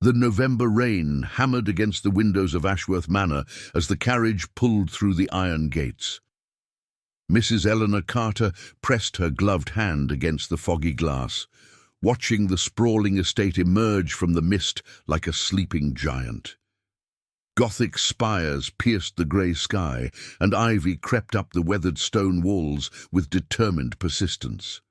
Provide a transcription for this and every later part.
The November rain hammered against the windows of Ashworth Manor as the carriage pulled through the iron gates. Mrs. Eleanor Carter pressed her gloved hand against the foggy glass, watching the sprawling estate emerge from the mist like a sleeping giant. Gothic spires pierced the grey sky, and ivy crept up the weathered stone walls with determined persistence.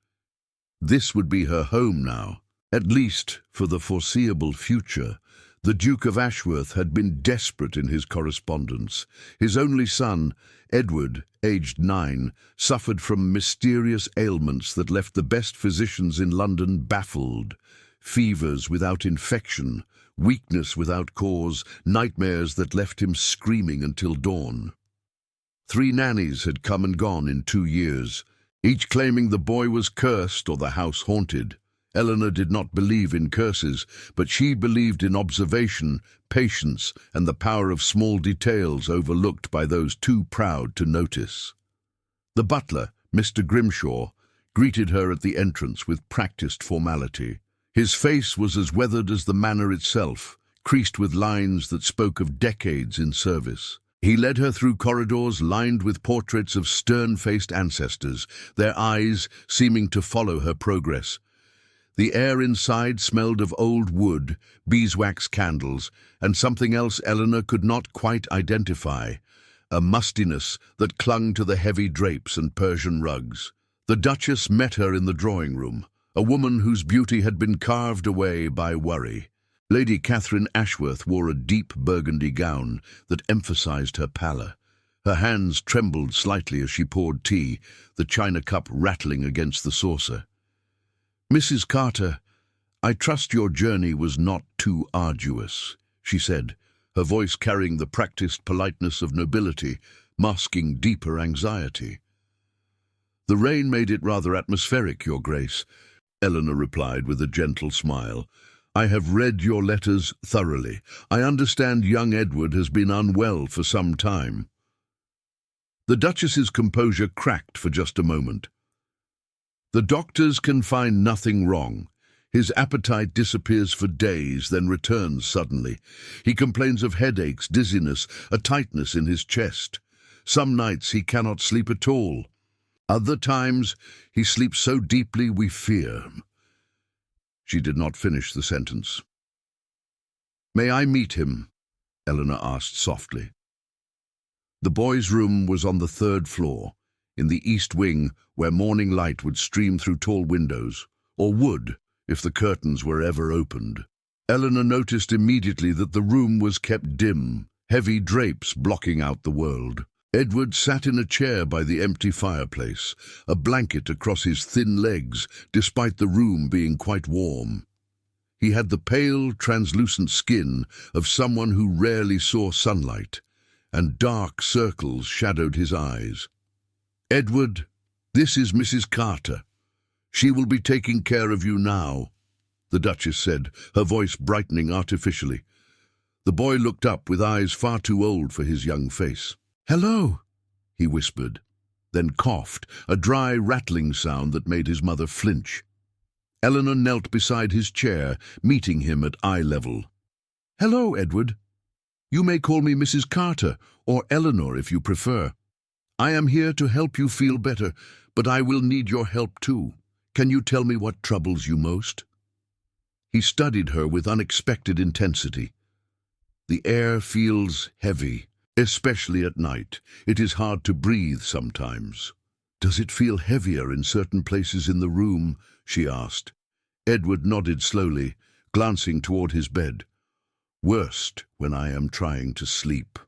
This would be her home now, at least for the foreseeable future. The Duke of Ashworth had been desperate in his correspondence. His only son, Edward, aged 9, suffered from mysterious ailments that left the best physicians in London baffled. Fevers without infection, weakness without cause, nightmares that left him screaming until dawn. 3 nannies had come and gone in 2 years, each claiming the boy was cursed or the house haunted. Eleanor did not believe in curses, but she believed in observation, patience, and the power of small details overlooked by those too proud to notice. The butler, Mr. Grimshaw, greeted her at the entrance with practiced formality. His face was as weathered as the manor itself, creased with lines that spoke of decades in service. He led her through corridors lined with portraits of stern-faced ancestors, their eyes seeming to follow her progress. The air inside smelled of old wood, beeswax candles, and something else Eleanor could not quite identify, a mustiness that clung to the heavy drapes and Persian rugs. The Duchess met her in the drawing-room, a woman whose beauty had been carved away by worry. Lady Catherine Ashworth wore a deep burgundy gown that emphasized her pallor. Her hands trembled slightly as she poured tea, the china cup rattling against the saucer. "Mrs. Carter, I trust your journey was not too arduous," she said, her voice carrying the practiced politeness of nobility, masking deeper anxiety. "The rain made it rather atmospheric, Your Grace," Eleanor replied with a gentle smile. "I have read your letters thoroughly. I understand young Edward has been unwell for some time." The Duchess's composure cracked for just a moment. "The doctors can find nothing wrong. His appetite disappears for days, then returns suddenly. He complains of headaches, dizziness, a tightness in his chest. Some nights he cannot sleep at all. Other times he sleeps so deeply we fear." She did not finish the sentence. "May I meet him?" Eleanor asked softly. The boy's room was on the 3rd floor, in the east wing where morning light would stream through tall windows, or would if the curtains were ever opened. Eleanor noticed immediately that the room was kept dim, heavy drapes blocking out the world. Edward sat in a chair by the empty fireplace, a blanket across his thin legs, despite the room being quite warm. He had the pale, translucent skin of someone who rarely saw sunlight, and dark circles shadowed his eyes. "Edward, this is Mrs. Carter. She will be taking care of you now," the Duchess said, her voice brightening artificially. The boy looked up with eyes far too old for his young face. "Hello," he whispered, then coughed, a dry, rattling sound that made his mother flinch. Eleanor knelt beside his chair, meeting him at eye level. "Hello, Edward. You may call me Mrs. Carter, or Eleanor if you prefer. I am here to help you feel better, but I will need your help too. Can you tell me what troubles you most?" He studied her with unexpected intensity. "The air feels heavy, especially at night. It is hard to breathe sometimes." "Does it feel heavier in certain places in the room?" she asked. Edward nodded slowly, glancing toward his bed. "Worst when I am trying to sleep."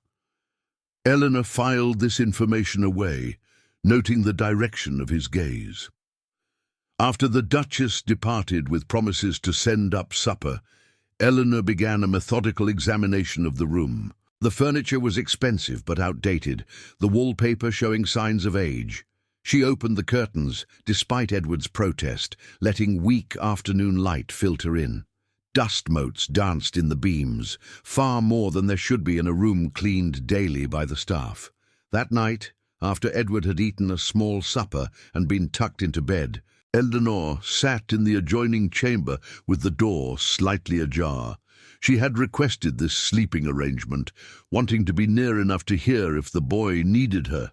Eleanor filed this information away, noting the direction of his gaze. After the Duchess departed with promises to send up supper, Eleanor began a methodical examination of the room. The furniture was expensive but outdated, the wallpaper showing signs of age. She opened the curtains, despite Edward's protest, letting weak afternoon light filter in. Dust motes danced in the beams, far more than there should be in a room cleaned daily by the staff. That night, after Edward had eaten a small supper and been tucked into bed, Eleanor sat in the adjoining chamber with the door slightly ajar. She had requested this sleeping arrangement, wanting to be near enough to hear if the boy needed her.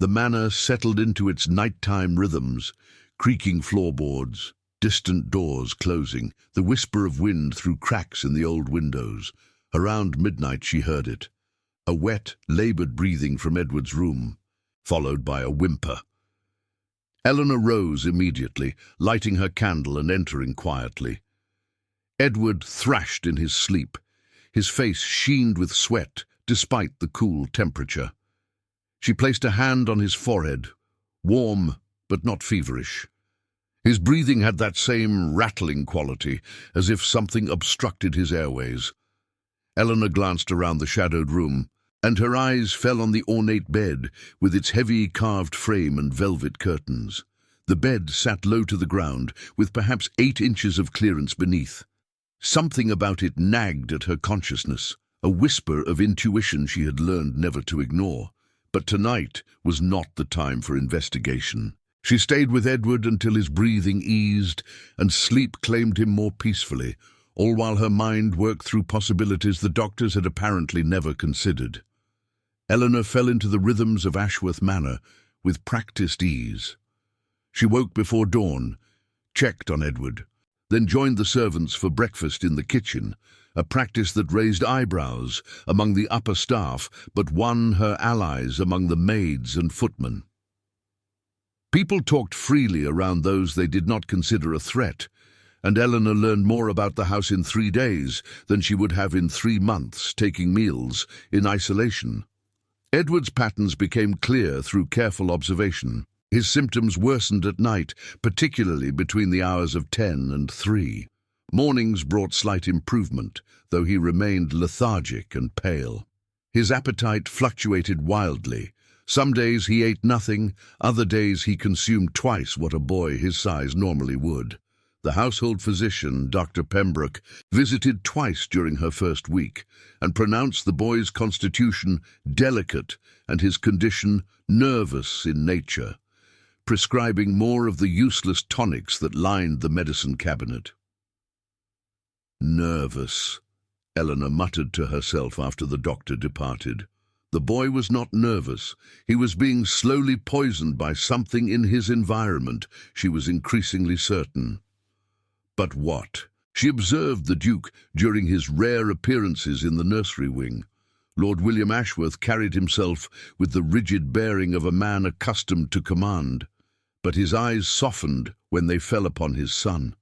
The manor settled into its nighttime rhythms, creaking floorboards, distant doors closing, the whisper of wind through cracks in the old windows. Around midnight she heard it, a wet, laboured breathing from Edward's room, followed by a whimper. Eleanor rose immediately, lighting her candle and entering quietly. Edward thrashed in his sleep, his face sheened with sweat despite the cool temperature. She placed a hand on his forehead, warm but not feverish. His breathing had that same rattling quality, as if something obstructed his airways. Eleanor glanced around the shadowed room, and her eyes fell on the ornate bed with its heavy carved frame and velvet curtains. The bed sat low to the ground, with perhaps 8 inches of clearance beneath. Something about it nagged at her consciousness, a whisper of intuition she had learned never to ignore. But tonight was not the time for investigation. She stayed with Edward until his breathing eased and sleep claimed him more peacefully, all while her mind worked through possibilities the doctors had apparently never considered. Eleanor fell into the rhythms of Ashworth Manor with practiced ease. She woke before dawn, checked on Edward, then joined the servants for breakfast in the kitchen, a practice that raised eyebrows among the upper staff but won her allies among the maids and footmen. People talked freely around those they did not consider a threat, and Eleanor learned more about the house in 3 days than she would have in 3 months taking meals in isolation. Edward's patterns became clear through careful observation. His symptoms worsened at night, particularly between the hours of 10 and 3. Mornings brought slight improvement, though he remained lethargic and pale. His appetite fluctuated wildly. Some days he ate nothing, other days he consumed twice what a boy his size normally would. The household physician, Dr. Pembroke, visited twice during her first week and pronounced the boy's constitution delicate and his condition nervous in nature, prescribing more of the useless tonics that lined the medicine cabinet. Nervous, Eleanor muttered to herself after the doctor departed. The boy was not nervous. He was being slowly poisoned by something in his environment, she was increasingly certain. But what? She observed the Duke during his rare appearances in the nursery wing. Lord William Ashworth carried himself with the rigid bearing of a man accustomed to command, but his eyes softened when they fell upon his son.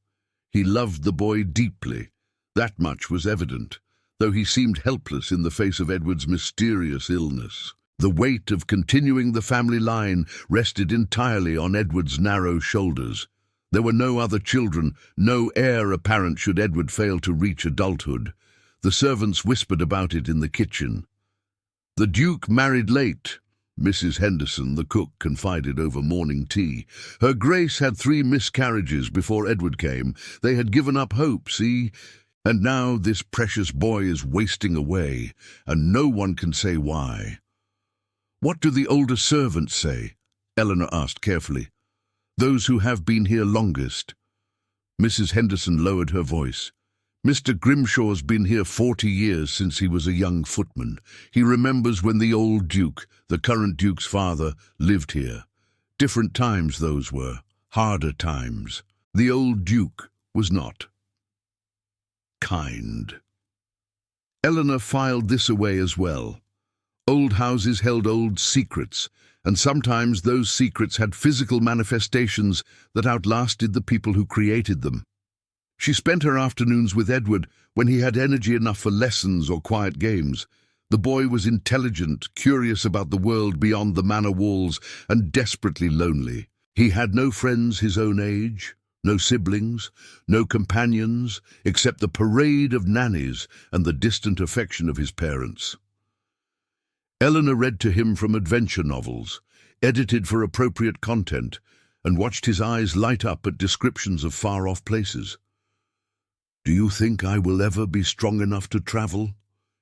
He loved the boy deeply. That much was evident, though he seemed helpless in the face of Edward's mysterious illness. The weight of continuing the family line rested entirely on Edward's narrow shoulders. There were no other children, no heir apparent should Edward fail to reach adulthood. The servants whispered about it in the kitchen. The Duke married late, Mrs. Henderson, the cook, confided over morning tea. Her Grace had 3 miscarriages before Edward came. They had given up hope, see? And now this precious boy is wasting away, and no one can say why. What do the older servants say? Eleanor asked carefully. Those who have been here longest. Mrs. Henderson lowered her voice. Mr. Grimshaw's been here 40 years since he was a young footman. He remembers when the old Duke, the current Duke's father, lived here. Different times those were, harder times. The old Duke was not kind. Eleanor filed this away as well. Old houses held old secrets, and sometimes those secrets had physical manifestations that outlasted the people who created them. She spent her afternoons with Edward when he had energy enough for lessons or quiet games. The boy was intelligent, curious about the world beyond the manor walls, and desperately lonely. He had no friends his own age, no siblings, no companions, except the parade of nannies and the distant affection of his parents. Eleanor read to him from adventure novels, edited for appropriate content, and watched his eyes light up at descriptions of far-off places. "Do you think I will ever be strong enough to travel?"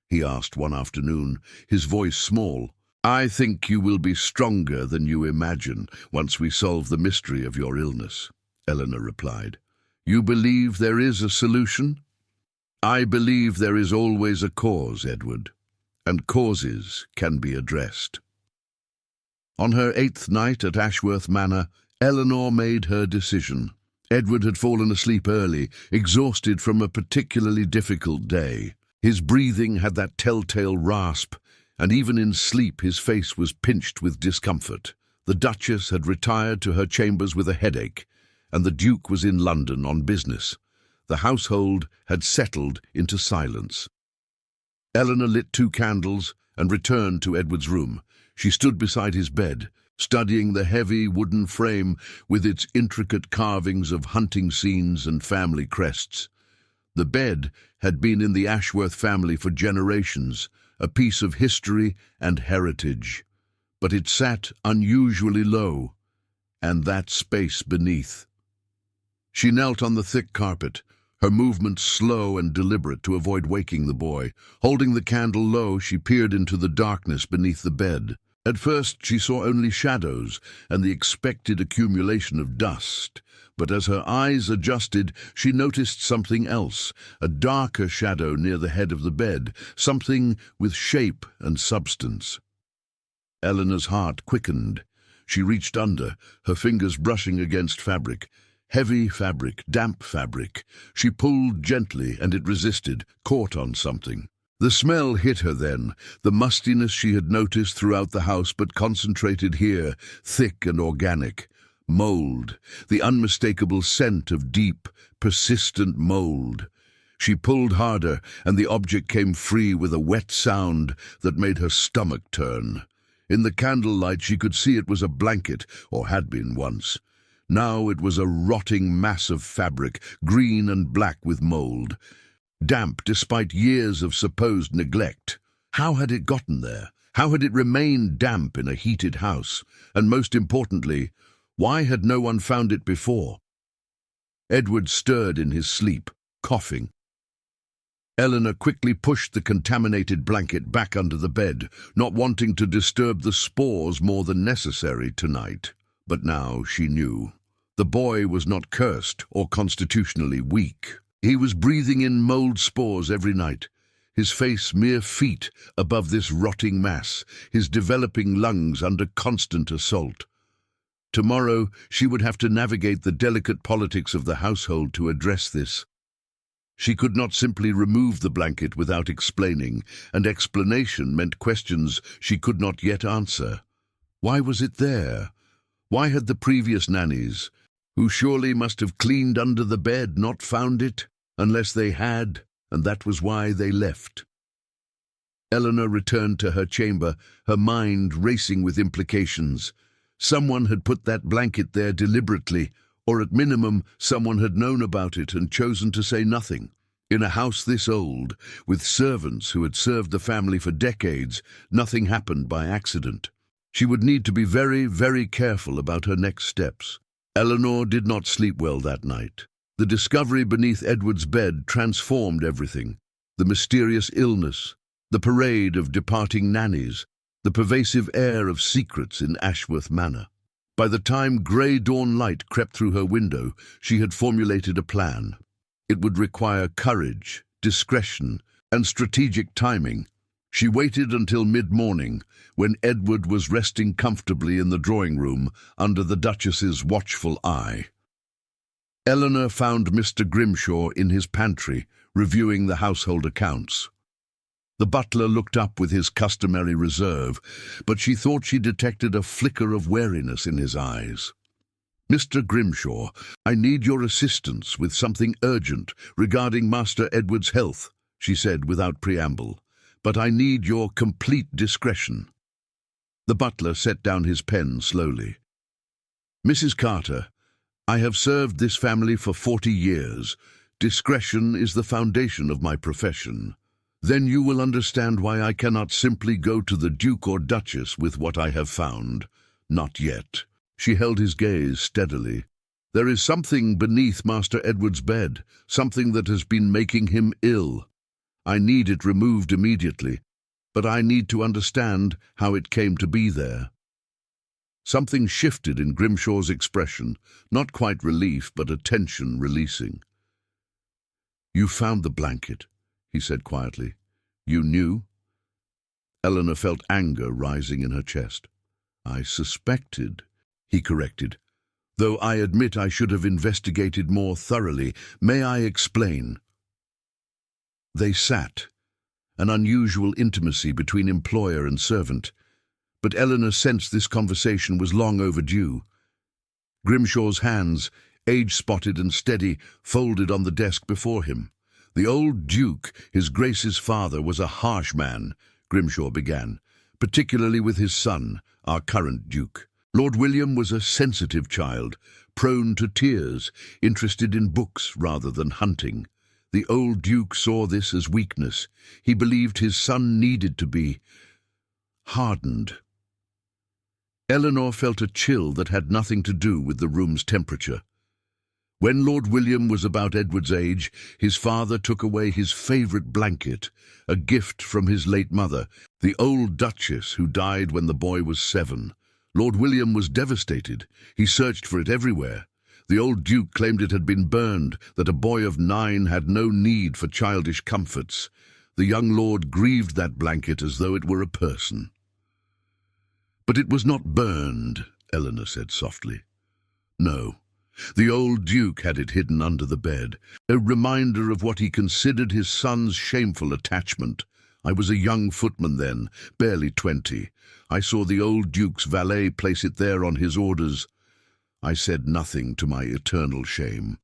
he asked one afternoon, his voice small. "I think you will be stronger than you imagine once we solve the mystery of your illness," Eleanor replied. "You believe there is a solution?" I believe there is always a cause, Edward, and causes can be addressed. On her 8th night at Ashworth Manor, Eleanor made her decision. Edward had fallen asleep early, exhausted from a particularly difficult day. His breathing had that telltale rasp, and even in sleep his face was pinched with discomfort. The Duchess had retired to her chambers with a headache, and the Duke was in London on business. The household had settled into silence. Eleanor lit 2 candles and returned to Edward's room. She stood beside his bed, studying the heavy wooden frame with its intricate carvings of hunting scenes and family crests. The bed had been in the Ashworth family for generations, a piece of history and heritage. But it sat unusually low, and that space beneath. She knelt on the thick carpet, her movements slow and deliberate to avoid waking the boy. Holding the candle low, she peered into the darkness beneath the bed. At first, she saw only shadows and the expected accumulation of dust. But as her eyes adjusted, she noticed something else, a darker shadow near the head of the bed, something with shape and substance. Eleanor's heart quickened. She reached under, her fingers brushing against fabric. Heavy fabric, damp fabric. She pulled gently, and it resisted, caught on something. The smell hit her then, the mustiness she had noticed throughout the house but concentrated here, thick and organic. Mold, the unmistakable scent of deep, persistent mold. She pulled harder, and the object came free with a wet sound that made her stomach turn. In the candlelight she could see it was a blanket, or had been once. Now it was a rotting mass of fabric, green and black with mold. Damp despite years of supposed neglect. How had it gotten there? How had it remained damp in a heated house? And most importantly, why had no one found it before? Edward stirred in his sleep, coughing. Eleanor quickly pushed the contaminated blanket back under the bed, not wanting to disturb the spores more than necessary tonight. But now she knew. The boy was not cursed or constitutionally weak. He was breathing in mold spores every night, his face mere feet above this rotting mass, his developing lungs under constant assault. Tomorrow she would have to navigate the delicate politics of the household to address this. She could not simply remove the blanket without explaining, and explanation meant questions she could not yet answer. Why was it there? Why had the previous nannies, who surely must have cleaned under the bed, not found it? Unless they had, and that was why they left. Eleanor returned to her chamber, her mind racing with implications. Someone had put that blanket there deliberately, or at minimum, someone had known about it and chosen to say nothing. In a house this old, with servants who had served the family for decades, nothing happened by accident. She would need to be very, very careful about her next steps. Eleanor did not sleep well that night. The discovery beneath Edward's bed transformed everything. The mysterious illness, the parade of departing nannies, the pervasive air of secrets in Ashworth Manor. By the time grey dawn light crept through her window, she had formulated a plan. It would require courage, discretion, and strategic timing. She waited until mid-morning, when Edward was resting comfortably in the drawing room under the Duchess's watchful eye. Eleanor found Mr. Grimshaw in his pantry, reviewing the household accounts. The butler looked up with his customary reserve, but she thought she detected a flicker of wariness in his eyes. "Mr. Grimshaw, I need your assistance with something urgent regarding Master Edward's health," she said without preamble. "But I need your complete discretion." The butler set down his pen slowly. "Mrs. Carter, I have served this family for 40 years. Discretion is the foundation of my profession. Then you will understand why I cannot simply go to the Duke or Duchess with what I have found. Not yet." She held his gaze steadily. "There is something beneath Master Edward's bed, something that has been making him ill. I need it removed immediately, but I need to understand how it came to be there." Something shifted in Grimshaw's expression, not quite relief, but a tension releasing. "You found the blanket. he said quietly. You knew? Eleanor felt anger rising in her chest. I suspected, he corrected. Though I admit I should have investigated more thoroughly. May I explain? They sat, an unusual intimacy between employer and servant. But Eleanor sensed this conversation was long overdue. Grimshaw's hands, age-spotted and steady, folded on the desk before him. The old Duke, his Grace's father, was a harsh man, Grimshaw began, particularly with his son, our current Duke. Lord William was a sensitive child, prone to tears, interested in books rather than hunting. The old Duke saw this as weakness. He believed his son needed to be hardened. Eleanor felt a chill that had nothing to do with the room's temperature. When Lord William was about Edward's age, his father took away his favourite blanket, a gift from his late mother, the old Duchess who died when the boy was 7. Lord William was devastated. He searched for it everywhere. The old Duke claimed it had been burned, that a boy of 9 had no need for childish comforts. The young lord grieved that blanket as though it were a person. But it was not burned, Eleanor said softly. No. The old Duke had it hidden under the bed, a reminder of what he considered his son's shameful attachment. I was a young footman then, barely 20. I saw the old Duke's valet place it there on his orders. I said nothing to my eternal shame.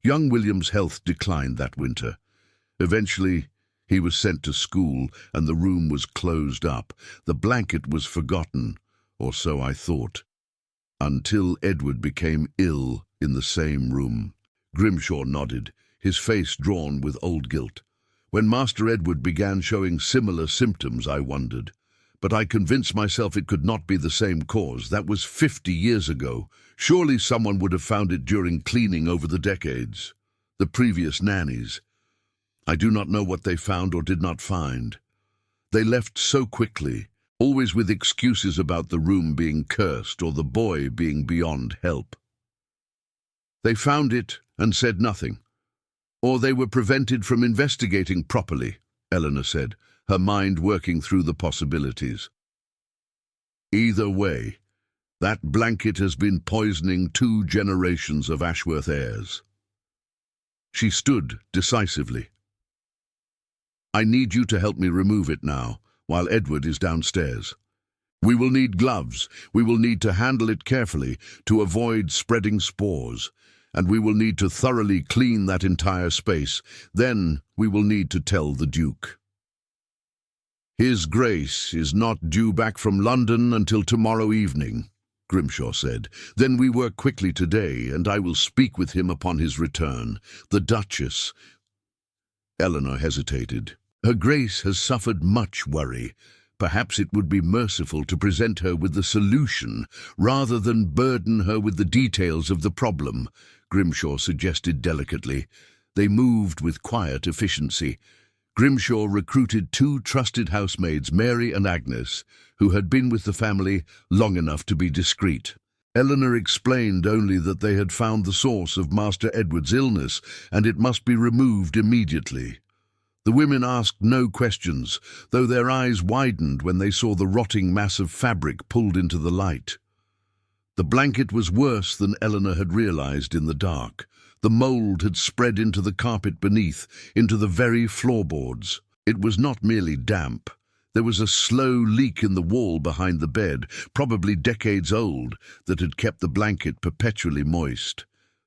Young William's health declined that winter. Eventually, he was sent to school, and the room was closed up. The blanket was forgotten, or so I thought, until Edward became ill in the same room. Grimshaw nodded, his face drawn with old guilt. When Master Edward began showing similar symptoms, I wondered. But I convinced myself it could not be the same cause. That was 50 years ago. Surely someone would have found it during cleaning over the decades. The previous nannies. I do not know what they found or did not find. They left so quickly, always with excuses about the room being cursed or the boy being beyond help. They found it and said nothing. Or they were prevented from investigating properly, Eleanor said, her mind working through the possibilities. Either way, that blanket has been poisoning 2 generations of Ashworth heirs. She stood decisively. I need you to help me remove it now, while Edward is downstairs. We will need gloves. We will need to handle it carefully to avoid spreading spores. And we will need to thoroughly clean that entire space. Then we will need to tell the Duke. His Grace is not due back from London until tomorrow evening, Grimshaw said. Then we work quickly today, and I will speak with him upon his return. The Duchess. Eleanor hesitated. Her Grace has suffered much worry. Perhaps it would be merciful to present her with the solution, rather than burden her with the details of the problem, Grimshaw suggested delicately. They moved with quiet efficiency. Grimshaw recruited 2 trusted housemaids, Mary and Agnes, who had been with the family long enough to be discreet. Eleanor explained only that they had found the source of Master Edward's illness, and it must be removed immediately. The women asked no questions, though their eyes widened when they saw the rotting mass of fabric pulled into the light. The blanket was worse than Eleanor had realized in the dark. The mold had spread into the carpet beneath, into the very floorboards. It was not merely damp. There was a slow leak in the wall behind the bed, probably decades old, that had kept the blanket perpetually moist.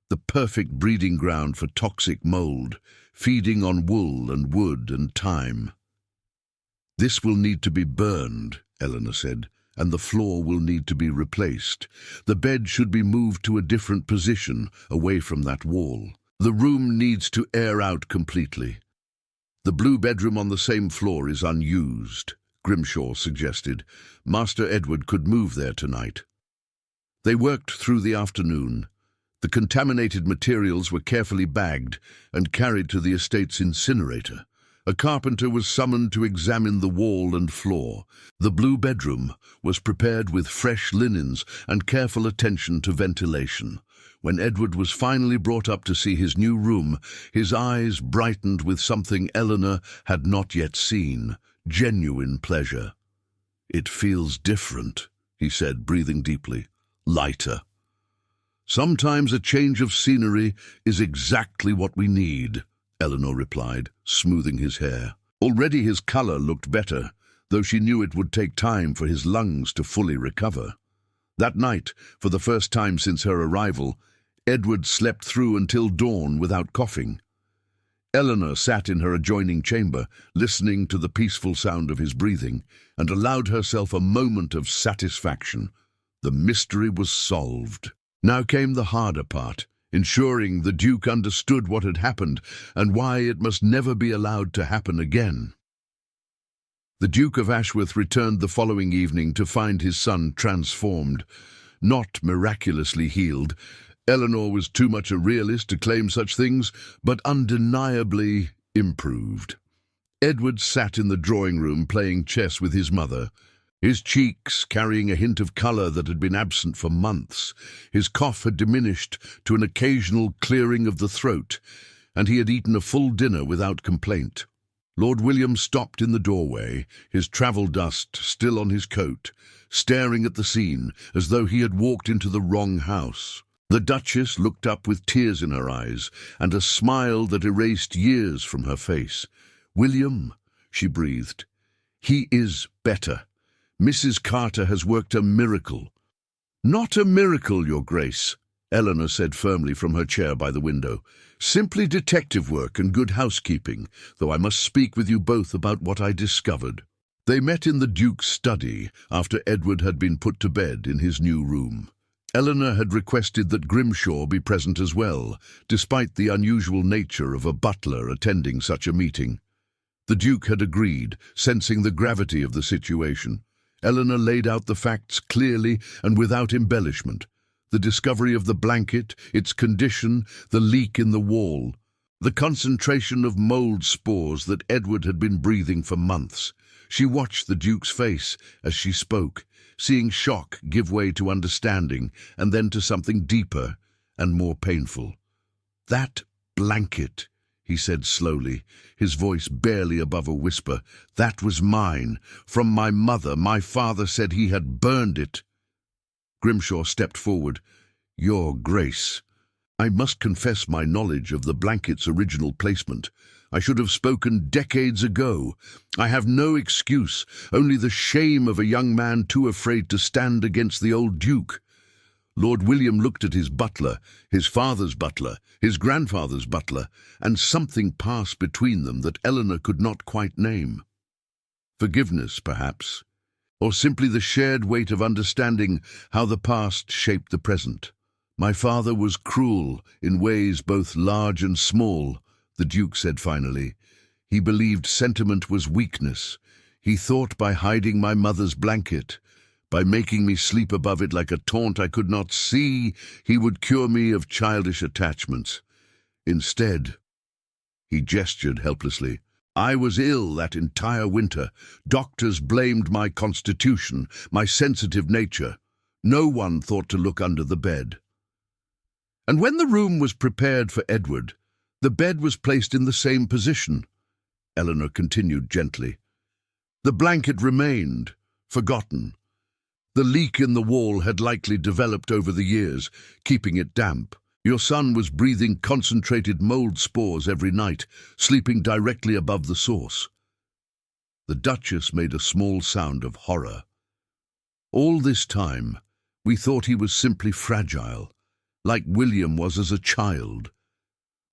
The perfect breeding ground for toxic mold, feeding on wool and wood and time. This will need to be burned, Eleanor said, and the floor will need to be replaced. The bed should be moved to a different position, away from that wall. The room needs to air out completely. The blue bedroom on the same floor is unused, Grimshaw suggested. Master Edward could move there tonight. They worked through the afternoon. The contaminated materials were carefully bagged and carried to the estate's incinerator, A carpenter was summoned to examine the wall and floor. The blue bedroom was prepared with fresh linens and careful attention to ventilation. When Edward was finally brought up to see his new room, his eyes brightened with something Eleanor had not yet seen, genuine pleasure. "It feels different," he said, breathing deeply. "Lighter." "Sometimes a change of scenery is exactly what we need," Eleanor replied, smoothing his hair. Already his color looked better, though she knew it would take time for his lungs to fully recover. That night, for the first time since her arrival, Edward slept through until dawn without coughing. Eleanor sat in her adjoining chamber, listening to the peaceful sound of his breathing, and allowed herself a moment of satisfaction. The mystery was solved. Now came the harder part, ensuring the Duke understood what had happened and why it must never be allowed to happen again. The Duke of Ashworth returned the following evening to find his son transformed. Not miraculously healed. Eleanor was too much a realist to claim such things, but undeniably improved. Edward sat in the drawing room playing chess with his mother, his cheeks carrying a hint of colour that had been absent for months. His cough had diminished to an occasional clearing of the throat, and he had eaten a full dinner without complaint. Lord William stopped in the doorway, his travel dust still on his coat, staring at the scene as though he had walked into the wrong house. The Duchess looked up with tears in her eyes and a smile that erased years from her face. "William," she breathed, "he is better. Mrs. Carter has worked a miracle." "Not a miracle, Your Grace," Eleanor said firmly from her chair by the window. "Simply detective work and good housekeeping, though I must speak with you both about what I discovered." They met in the Duke's study after Edward had been put to bed in his new room. Eleanor had requested that Grimshaw be present as well, despite the unusual nature of a butler attending such a meeting. The Duke had agreed, sensing the gravity of the situation. Eleanor laid out the facts clearly and without embellishment. The discovery of the blanket, its condition, the leak in the wall, the concentration of mold spores that Edward had been breathing for months. She watched the Duke's face as she spoke, seeing shock give way to understanding and then to something deeper and more painful. "That blanket," he said slowly, his voice barely above a whisper, "that was mine. From my mother. My father said he had burned it." Grimshaw stepped forward. "Your Grace, I must confess my knowledge of the blanket's original placement. I should have spoken decades ago. I have no excuse, only the shame of a young man too afraid to stand against the old Duke." Lord William looked at his butler, his father's butler, his grandfather's butler, and something passed between them that Eleanor could not quite name. Forgiveness, perhaps, or simply the shared weight of understanding how the past shaped the present. "My father was cruel in ways both large and small," the Duke said finally. "He believed sentiment was weakness. He thought by hiding my mother's blanket, by making me sleep above it like a taunt I could not see, he would cure me of childish attachments. Instead," he gestured helplessly, "I was ill that entire winter. Doctors blamed my constitution, my sensitive nature. No one thought to look under the bed." "And when the room was prepared for Edward, the bed was placed in the same position," Eleanor continued gently. "The blanket remained, forgotten. The leak in the wall had likely developed over the years, keeping it damp. Your son was breathing concentrated mold spores every night, sleeping directly above the source." The Duchess made a small sound of horror. "All this time, we thought he was simply fragile, like William was as a child.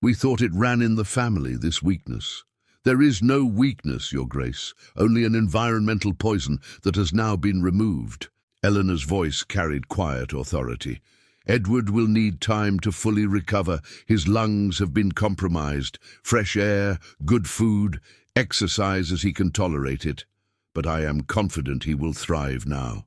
We thought it ran in the family, this weakness. There is no weakness, Your Grace, only an environmental poison that has now been removed." Eleanor's voice carried quiet authority. "Edward will need time to fully recover. His lungs have been compromised. Fresh air, good food, exercise as he can tolerate it. But I am confident he will thrive now."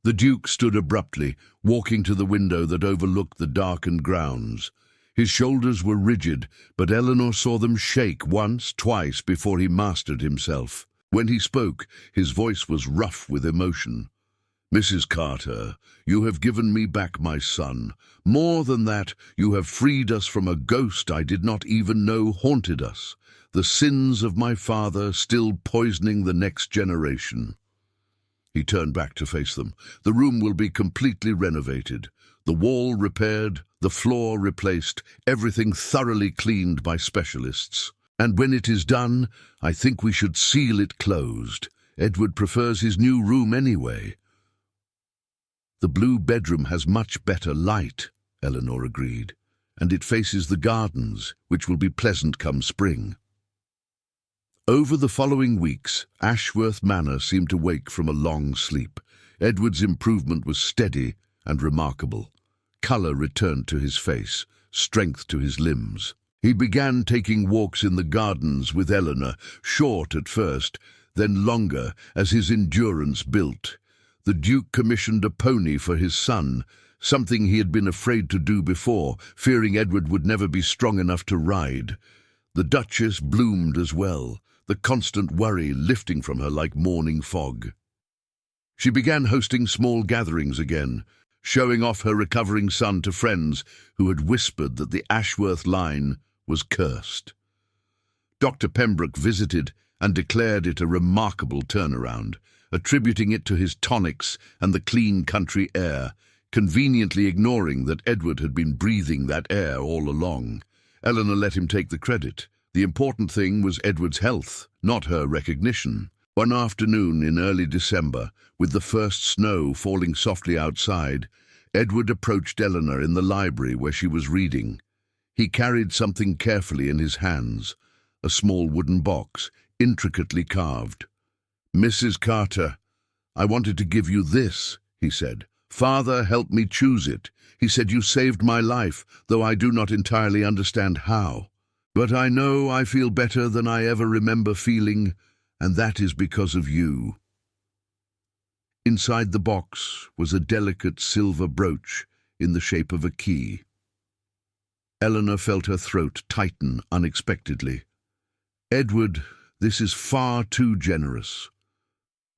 The Duke stood abruptly, walking to the window that overlooked the darkened grounds. His shoulders were rigid, but Eleanor saw them shake once, twice before he mastered himself. When he spoke, his voice was rough with emotion. "Mrs. Carter, you have given me back my son. More than that, you have freed us from a ghost I did not even know haunted us. The sins of my father still poisoning the next generation." He turned back to face them. "The room will be completely renovated. The wall repaired, the floor replaced, everything thoroughly cleaned by specialists. And when it is done, I think we should seal it closed. Edward prefers his new room anyway." "The blue bedroom has much better light," Eleanor agreed, "and it faces the gardens, which will be pleasant come spring." Over the following weeks, Ashworth Manor seemed to wake from a long sleep. Edward's improvement was steady and remarkable. Colour returned to his face, strength to his limbs. He began taking walks in the gardens with Eleanor, short at first, then longer as his endurance built. The Duke commissioned a pony for his son, something he had been afraid to do before, fearing Edward would never be strong enough to ride. The Duchess bloomed as well, the constant worry lifting from her like morning fog. She began hosting small gatherings again, showing off her recovering son to friends who had whispered that the Ashworth line was cursed. Dr. Pembroke visited and declared it a remarkable turnaround, attributing it to his tonics and the clean country air, conveniently ignoring that Edward had been breathing that air all along. Eleanor let him take the credit. The important thing was Edward's health, not her recognition. One afternoon in early December, with the first snow falling softly outside, Edward approached Eleanor in the library where she was reading. He carried something carefully in his hands, a small wooden box, intricately carved. "Mrs. Carter, I wanted to give you this," he said. "Father helped me choose it. He said you saved my life, though I do not entirely understand how. But I know I feel better than I ever remember feeling, and that is because of you." Inside the box was a delicate silver brooch in the shape of a key. Eleanor felt her throat tighten unexpectedly. "Edward, this is far too generous.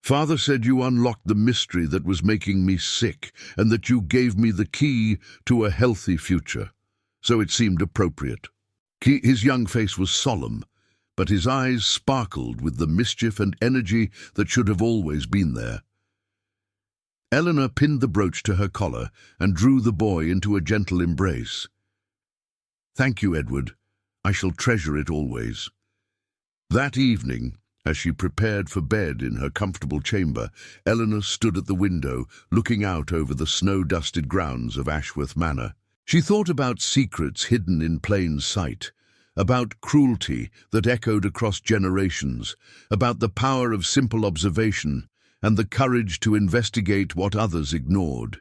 Father said you unlocked the mystery that was making me sick, and that you gave me the key to a healthy future, so it seemed appropriate." His young face was solemn, but his eyes sparkled with the mischief and energy that should have always been there. Eleanor pinned the brooch to her collar and drew the boy into a gentle embrace. "Thank you, Edward. I shall treasure it always." That evening, as she prepared for bed in her comfortable chamber, Eleanor stood at the window, looking out over the snow-dusted grounds of Ashworth Manor. She thought about secrets hidden in plain sight, about cruelty that echoed across generations, about the power of simple observation and the courage to investigate what others ignored.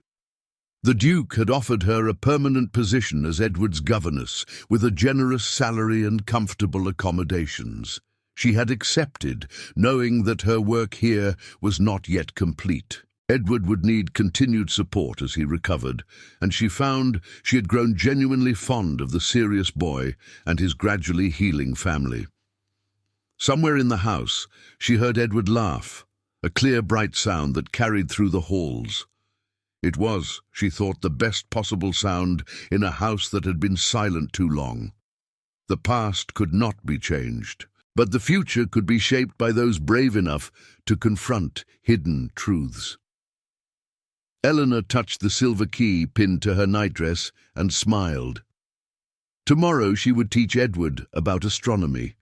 The Duke had offered her a permanent position as Edward's governess, with a generous salary and comfortable accommodations. She had accepted, knowing that her work here was not yet complete. Edward would need continued support as he recovered, and she found she had grown genuinely fond of the serious boy and his gradually healing family. Somewhere in the house, she heard Edward laugh, a clear, bright sound that carried through the halls. It was, she thought, the best possible sound in a house that had been silent too long. The past could not be changed, but the future could be shaped by those brave enough to confront hidden truths. Eleanor touched the silver key pinned to her nightdress and smiled. Tomorrow she would teach Edward about astronomy.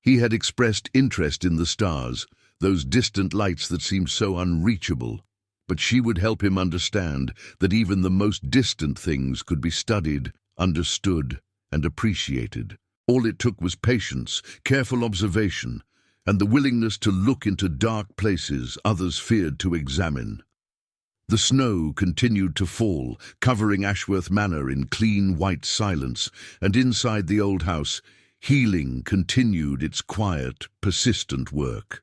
He had expressed interest in the stars, those distant lights that seemed so unreachable. But she would help him understand that even the most distant things could be studied, understood, and appreciated. All it took was patience, careful observation, and the willingness to look into dark places others feared to examine. The snow continued to fall, covering Ashworth Manor in clean white silence, and inside the old house, healing continued its quiet, persistent work.